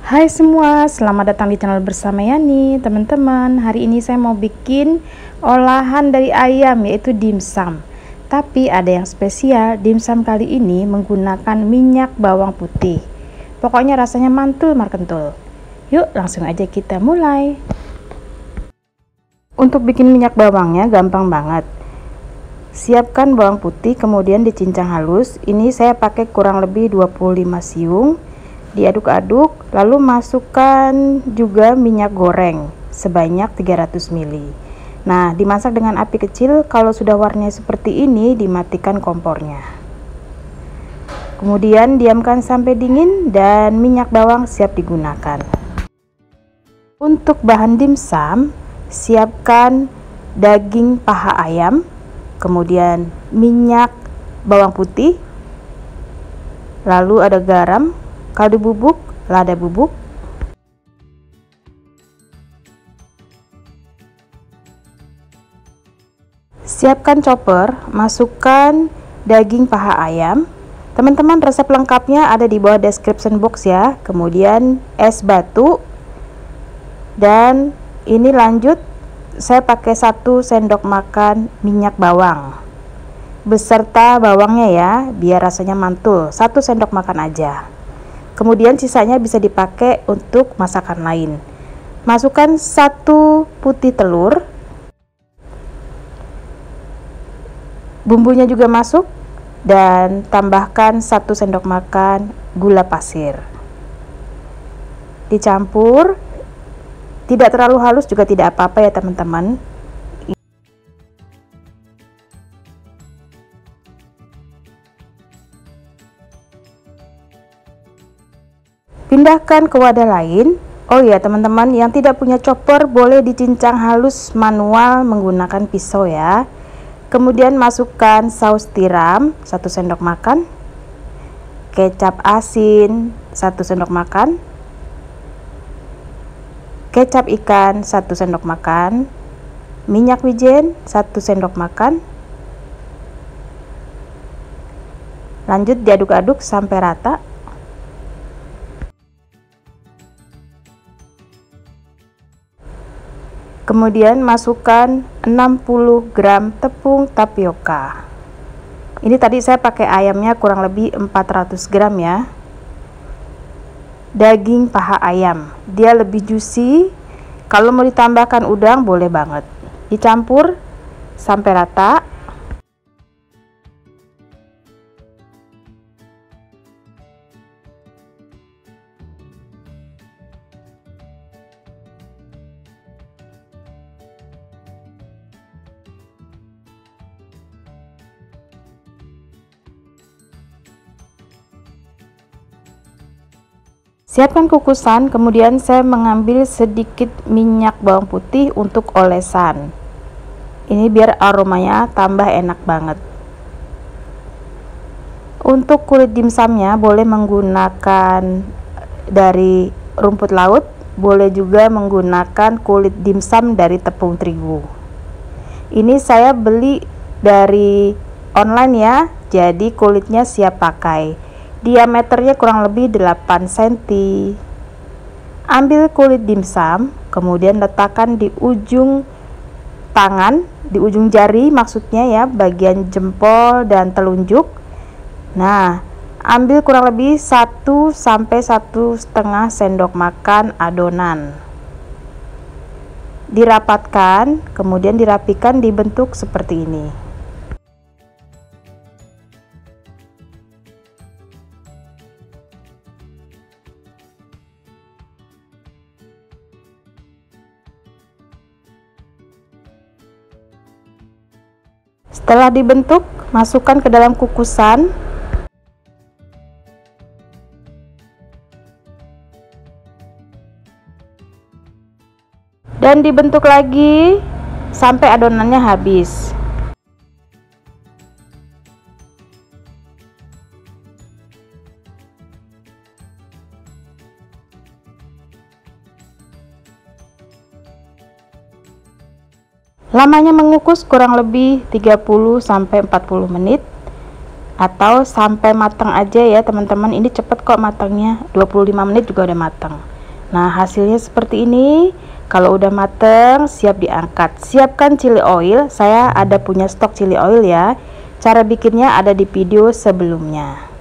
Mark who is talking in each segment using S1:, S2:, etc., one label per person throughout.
S1: Hai semua, selamat datang di channel bersama Yani. Teman-teman, hari ini saya mau bikin olahan dari ayam, yaitu dimsum. Tapi ada yang spesial, dimsum kali ini menggunakan minyak bawang putih. Pokoknya rasanya mantul markentul. Yuk langsung aja kita mulai. Untuk bikin minyak bawangnya gampang banget. Siapkan bawang putih, kemudian dicincang halus. Ini saya pakai kurang lebih 25 siung. Diaduk-aduk, lalu masukkan juga minyak goreng sebanyak 300 ml. Nah, dimasak dengan api kecil. Kalau sudah warnanya seperti ini, dimatikan kompornya. Kemudian diamkan sampai dingin dan minyak bawang siap digunakan. Untuk bahan dimsum, siapkan daging paha ayam, kemudian minyak bawang putih, lalu ada garam, kaldu bubuk, lada bubuk, siapkan chopper, masukkan daging paha ayam. Teman-teman, resep lengkapnya ada di bawah description box ya. Kemudian es batu, dan ini lanjut saya pakai 1 sendok makan minyak bawang beserta bawangnya ya, biar rasanya mantul. 1 sendok makan aja. Kemudian sisanya bisa dipakai untuk masakan lain. Masukkan 1 putih telur, bumbunya juga masuk, dan tambahkan 1 sendok makan gula pasir. Dicampur, tidak terlalu halus juga tidak apa-apa ya teman-teman. Pindahkan ke wadah lain. Oh ya teman-teman, yang tidak punya chopper boleh dicincang halus manual menggunakan pisau ya. Kemudian masukkan saus tiram 1 sendok makan, kecap asin 1 sendok makan, kecap ikan 1 sendok makan, minyak wijen 1 sendok makan. Lanjut diaduk-aduk sampai rata. Kemudian masukkan 60 gram tepung tapioka. Ini tadi saya pakai ayamnya kurang lebih 400 gram ya. Daging paha ayam, dia lebih juicy. Kalau mau ditambahkan udang boleh banget. Dicampur sampai rata. Siapkan kukusan, kemudian saya mengambil sedikit minyak bawang putih untuk olesan. Ini biar aromanya tambah enak banget. Untuk kulit dimsumnya boleh menggunakan dari rumput laut, boleh juga menggunakan kulit dimsum dari tepung terigu. Ini saya beli dari online ya, jadi kulitnya siap pakai. Diameternya kurang lebih 8 cm. Ambil kulit dimsum, kemudian letakkan di ujung tangan, di ujung jari maksudnya ya, bagian jempol dan telunjuk. Nah, ambil kurang lebih 1 sampai 1,5 sendok makan adonan. Dirapatkan, kemudian dirapikan dibentuk seperti ini. Setelah dibentuk, masukkan ke dalam kukusan. Dan dibentuk lagi sampai adonannya habis. Lamanya mengukus kurang lebih 30 sampai 40 menit atau sampai matang aja ya teman-teman. Ini cepet kok matangnya, 25 menit juga udah matang. Nah, hasilnya seperti ini. Kalau udah mateng, siap diangkat. Siapkan chili oil. Saya ada punya stok chili oil ya. Cara bikinnya ada di video sebelumnya.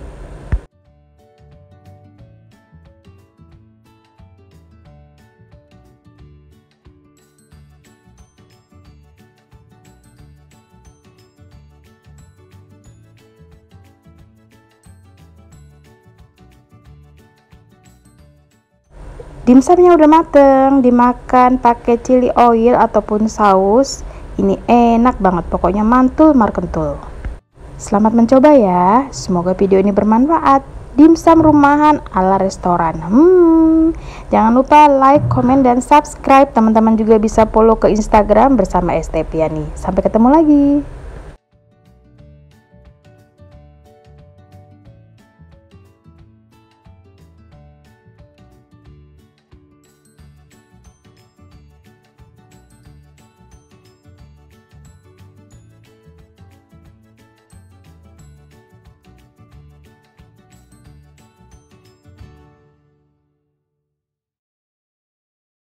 S1: Dimsumnya udah mateng, dimakan pakai chili oil ataupun saus. Ini enak banget, pokoknya mantul markentul. Selamat mencoba ya, semoga video ini bermanfaat. Dimsum rumahan ala restoran. Jangan lupa like, komen, dan subscribe. Teman-teman juga bisa follow ke Instagram bersama Estepiani. Sampai ketemu lagi.